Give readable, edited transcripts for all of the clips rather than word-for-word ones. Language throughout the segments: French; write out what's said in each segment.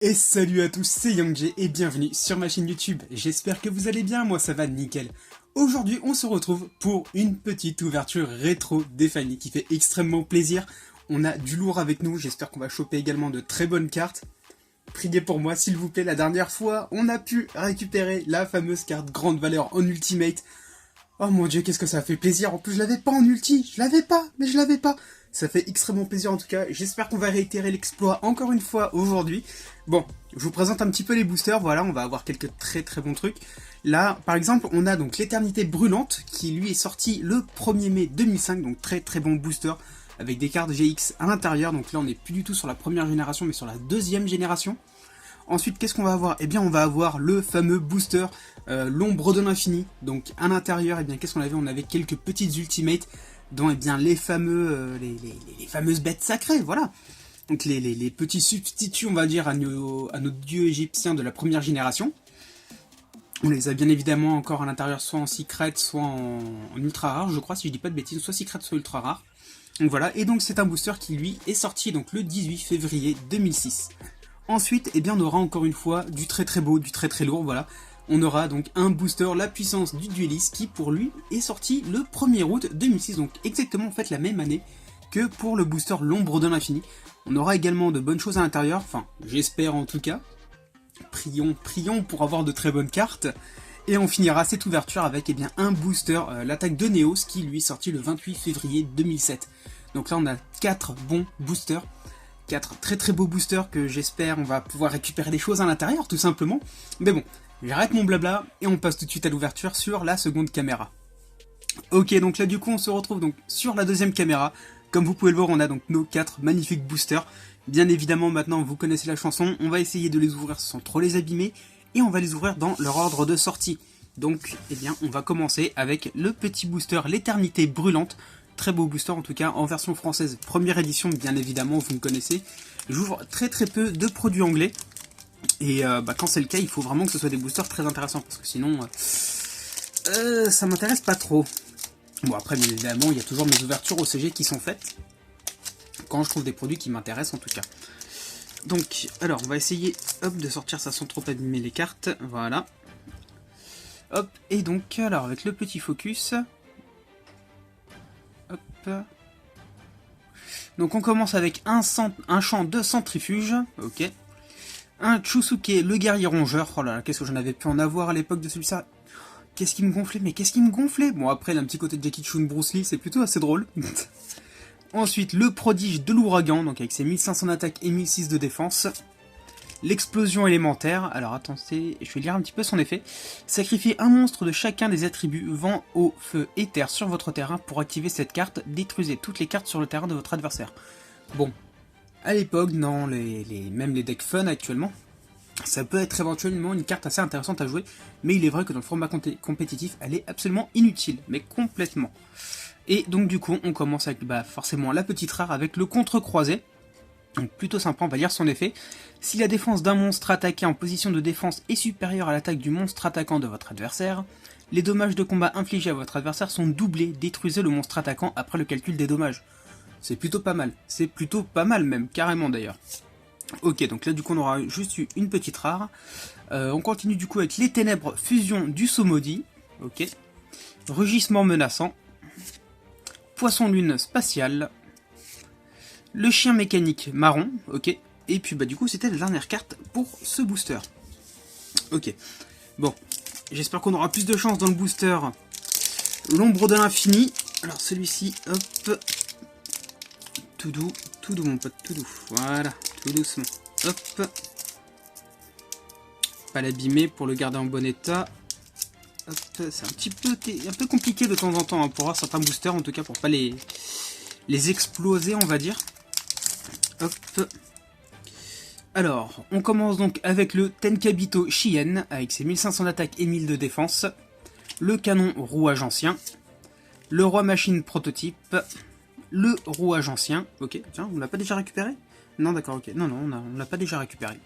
Et salut à tous, c'est YangJ et bienvenue sur ma chaîne YouTube. J'espère que vous allez bien, moi ça va nickel. Aujourd'hui on se retrouve pour une petite ouverture rétro des familles qui fait extrêmement plaisir. On a du lourd avec nous, j'espère qu'on va choper également de très bonnes cartes. Priez pour moi s'il vous plaît, la dernière fois on a pu récupérer la fameuse carte grande valeur en ultimate. Oh mon dieu, qu'est-ce que ça fait plaisir, en plus je l'avais pas en ulti, je l'avais pas. Ça fait extrêmement plaisir en tout cas, j'espère qu'on va réitérer l'exploit encore une fois aujourd'hui. Bon, je vous présente un petit peu les boosters, voilà, on va avoir quelques très bons trucs. Là, par exemple, on a donc l'éternité brûlante, qui lui est sorti le 1er mai 2005, donc très bon booster, avec des cartes GX à l'intérieur, donc là on n'est plus du tout sur la première génération, mais sur la deuxième génération. Ensuite, qu'est-ce qu'on va avoir? Eh bien, on va avoir le fameux booster, l'ombre de l'infini. Donc, à l'intérieur, eh bien, qu'est-ce qu'on avait? On avait quelques petites ultimates, dont, eh bien, les fameuses bêtes sacrées, voilà. Donc, les petits substituts, on va dire, à nos dieux égyptiens de la première génération. On les a bien évidemment encore à l'intérieur, soit en secret, soit en ultra rare, je crois, si je dis pas de bêtises, soit secret, soit ultra rare. Donc voilà, et donc c'est un booster qui, lui, est sorti donc le 18 février 2006. Ensuite, eh bien, on aura encore une fois du très beau, du très lourd, voilà. On aura donc un booster, la puissance du dueliste, qui pour lui est sorti le 1er août 2006, donc exactement en fait la même année que pour le booster l'ombre de l'infini. On aura également de bonnes choses à l'intérieur, enfin j'espère en tout cas. Prions pour avoir de très bonnes cartes. Et on finira cette ouverture avec eh bien, un booster, l'attaque de Neos, qui lui est sorti le 28 février 2007. Donc là on a 4 bons boosters. 4 très beaux boosters que j'espère on va pouvoir récupérer des choses à l'intérieur tout simplement. Mais bon, j'arrête mon blabla et on passe tout de suite à l'ouverture sur la seconde caméra. Ok, donc là du coup on se retrouve donc sur la deuxième caméra. Comme vous pouvez le voir, on a donc nos 4 magnifiques boosters. Bien évidemment maintenant vous connaissez la chanson, on va essayer de les ouvrir sans trop les abîmer et on va les ouvrir dans leur ordre de sortie. Donc eh bien on va commencer avec le petit booster l'éternité brûlante. Très beau booster en tout cas, en version française, première édition bien évidemment, vous me connaissez. J'ouvre très peu de produits anglais, et quand c'est le cas, il faut vraiment que ce soit des boosters très intéressants, parce que sinon, ça m'intéresse pas trop. Bon après bien évidemment, il y a toujours mes ouvertures au CG qui sont faites, quand je trouve des produits qui m'intéressent en tout cas. Donc, alors on va essayer hop, de sortir ça sans trop abîmer les cartes, voilà. Hop, et donc, alors avec le petit focus... Hop. Donc on commence avec un champ de centrifuge, ok. Un Chusuke, le guerrier rongeur, oh là là, qu'est-ce que j'en avais pu en avoir à l'époque de celui-là. Qu'est-ce qui me gonflait, mais qu'est-ce qui me gonflait. Bon après, il a un petit côté de Jackie Chun, Bruce Lee, c'est plutôt assez drôle. Ensuite, le prodige de l'ouragan, donc avec ses 1500 d'attaque et 1006 de défense. L'explosion élémentaire, alors attendez, je vais lire un petit peu son effet. Sacrifiez un monstre de chacun des attributs vent, eau, feu et terre sur votre terrain pour activer cette carte. Détruisez toutes les cartes sur le terrain de votre adversaire. Bon, à l'époque, dans même les decks fun actuellement, ça peut être éventuellement une carte assez intéressante à jouer, mais il est vrai que dans le format compétitif, elle est absolument inutile, mais complètement. Et donc du coup, on commence avec forcément la petite rare avec le contre-croisé. Donc plutôt sympa, on va lire son effet. Si la défense d'un monstre attaqué en position de défense est supérieure à l'attaque du monstre attaquant de votre adversaire, les dommages de combat infligés à votre adversaire sont doublés, détruisez le monstre attaquant après le calcul des dommages. C'est plutôt pas mal même, carrément d'ailleurs. Ok, donc là du coup on aura juste eu une petite rare. On continue du coup avec les ténèbres fusion du saut maudit. Ok. Rugissement menaçant. Poisson lune spatial. Le chien mécanique marron, ok. Et puis du coup c'était la dernière carte pour ce booster. Ok. Bon, j'espère qu'on aura plus de chance dans le booster. L'ombre de l'infini. Alors celui-ci, hop. Tout doux mon pote, tout doux. Voilà, tout doucement. Hop. Pas l'abîmer pour le garder en bon état. Hop, c'est un peu compliqué de temps en temps pour avoir certains boosters, en tout cas pour pas les exploser on va dire. Hop. Alors, on commence donc avec le Tenkabito Shien, avec ses 1500 d'attaque et 1000 de défense. Le canon rouage ancien. Le roi machine prototype. Le rouage ancien. Ok, tiens, on l'a pas déjà récupéré? Non, d'accord, ok. Non, on l'a pas déjà récupéré.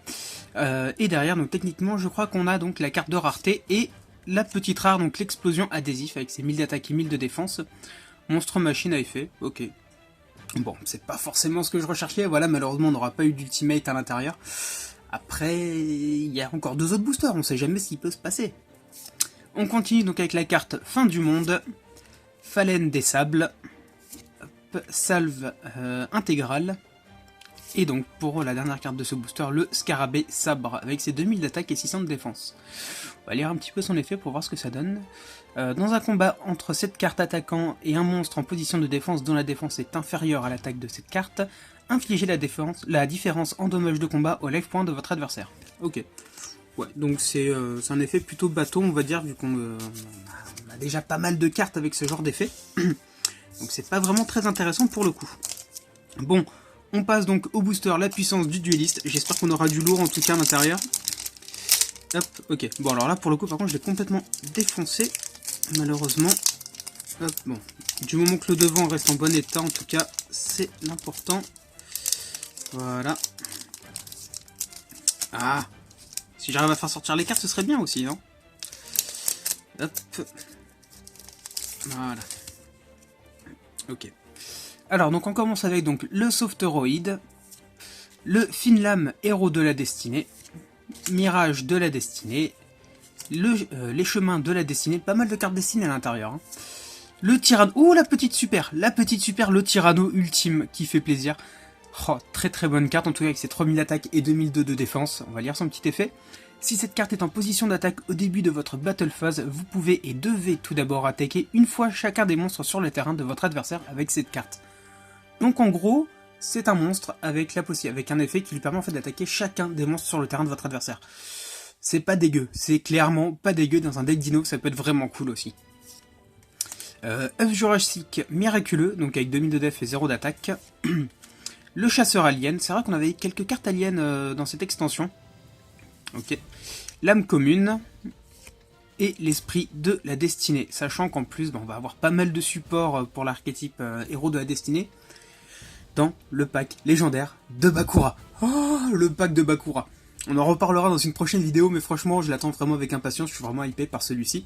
Et derrière, donc techniquement, je crois qu'on a donc la carte de rareté et la petite rare, donc l'explosion adhésif, avec ses 1000 d'attaque et 1000 de défense. Monstre machine à effet, ok. Bon, c'est pas forcément ce que je recherchais, voilà, malheureusement on n'aura pas eu d'ultimate à l'intérieur. Après, il y a encore 2 autres boosters, on sait jamais ce qui peut se passer. On continue donc avec la carte Fin du Monde, Phalène des Sables, Salve intégrale, et donc pour la dernière carte de ce booster, le Scarabée Sabre, avec ses 2000 d'attaque et 600 de défense. On va lire un petit peu son effet pour voir ce que ça donne. Dans un combat entre cette carte attaquant et un monstre en position de défense dont la défense est inférieure à l'attaque de cette carte, infligez la différence en dommages de combat au life point de votre adversaire. Ok. Ouais, donc c'est un effet plutôt bateau, on va dire, vu qu'on a déjà pas mal de cartes avec ce genre d'effet. Donc c'est pas vraiment très intéressant pour le coup. Bon, on passe donc au booster La Puissance du Dueliste. J'espère qu'on aura du lourd en tout cas à l'intérieur. Hop, ok. Bon alors là pour le coup par contre je l'ai complètement défoncé, malheureusement. Hop, bon. Du moment que le devant reste en bon état, en tout cas, c'est l'important. Voilà. Ah, si j'arrive à faire sortir les cartes, ce serait bien aussi, non? Hop. Voilà. Ok. Alors, donc on commence avec donc le Sauveteroïde, le Finlam Héros de la Destinée, Mirage de la Destinée, les Chemins de la Destinée, pas mal de cartes destinées à l'intérieur. Hein. Le Tyranno, oh la petite super, le Tyranno ultime qui fait plaisir. Oh, très très bonne carte, en tout cas avec ses 3000 attaques et 2002 de défense. On va lire son petit effet. Si cette carte est en position d'attaque au début de votre battle phase, vous pouvez et devez tout d'abord attaquer une fois chacun des monstres sur le terrain de votre adversaire avec cette carte. Donc en gros, c'est un monstre avec un effet qui lui permet en fait d'attaquer chacun des monstres sur le terrain de votre adversaire. C'est pas dégueu, c'est clairement pas dégueu dans un deck dino, ça peut être vraiment cool aussi. œuf jurassique miraculeux, donc avec 2000 de def et 0 d'attaque. Le chasseur alien, c'est vrai qu'on avait quelques cartes aliens dans cette extension. Ok. L'âme commune. Et l'esprit de la destinée. Sachant qu'en plus, on va avoir pas mal de supports pour l'archétype héros de la destinée. Dans le pack légendaire de Bakura. Oh, le pack de Bakura. On en reparlera dans une prochaine vidéo, mais franchement, je l'attends vraiment avec impatience. Je suis vraiment hypé par celui-ci.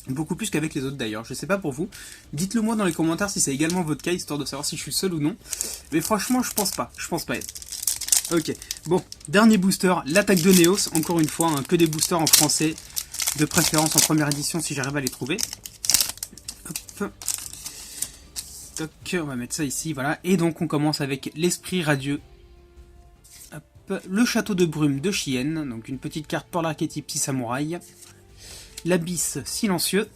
Beaucoup plus qu'avec les autres d'ailleurs, je sais pas pour vous. Dites-le moi dans les commentaires si c'est également votre cas, histoire de savoir si je suis seul ou non. Mais franchement, je pense pas être. Ok, bon, dernier booster, l'attaque de Neos, encore une fois, hein, que des boosters en français, de préférence en première édition si j'arrive à les trouver. Hop. Toc, on va mettre ça ici, voilà. Et donc on commence avec l'esprit radieux. Hop. Le château de brume de Chien, donc une petite carte pour l'archétype 6 samouraï. L'abysse silencieux,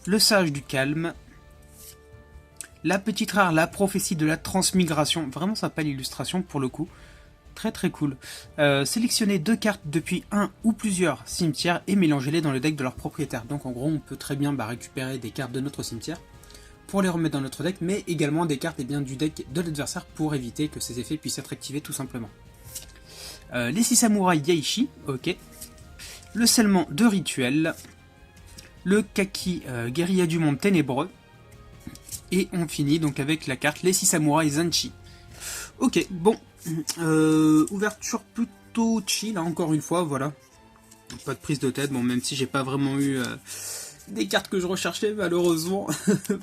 le sage du calme, la petite rare, la prophétie de la transmigration, vraiment sympa l'illustration pour le coup, très très cool. Sélectionnez 2 cartes depuis un ou plusieurs cimetières et mélangez-les dans le deck de leur propriétaire. Donc en gros on peut très bien récupérer des cartes de notre cimetière pour les remettre dans notre deck, mais également des cartes du deck de l'adversaire pour éviter que ces effets puissent être activés tout simplement. Les 6 samouraïs Yaishi, ok. Le scellement de rituel, le kaki guérilla du monde ténébreux, et on finit donc avec la carte les 6 samouraïs Zanchi. Ok, bon, ouverture plutôt chill, hein, encore une fois, voilà. Pas de prise de tête, bon, même si j'ai pas vraiment eu des cartes que je recherchais, malheureusement,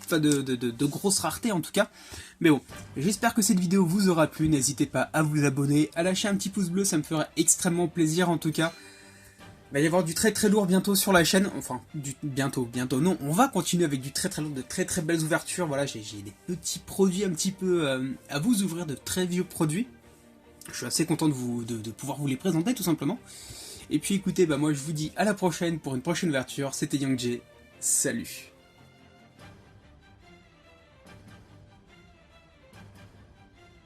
pas de grosses raretés en tout cas. Mais bon, j'espère que cette vidéo vous aura plu, n'hésitez pas à vous abonner, à lâcher un petit pouce bleu, ça me ferait extrêmement plaisir en tout cas. Il va y avoir du très très lourd bientôt sur la chaîne, enfin, bientôt non, on va continuer avec du très très lourd, de très très belles ouvertures, voilà, j'ai des petits produits un petit peu à vous ouvrir, de très vieux produits. Je suis assez content de pouvoir vous les présenter tout simplement. Et puis écoutez, moi je vous dis à la prochaine pour une prochaine ouverture, c'était Young J, salut.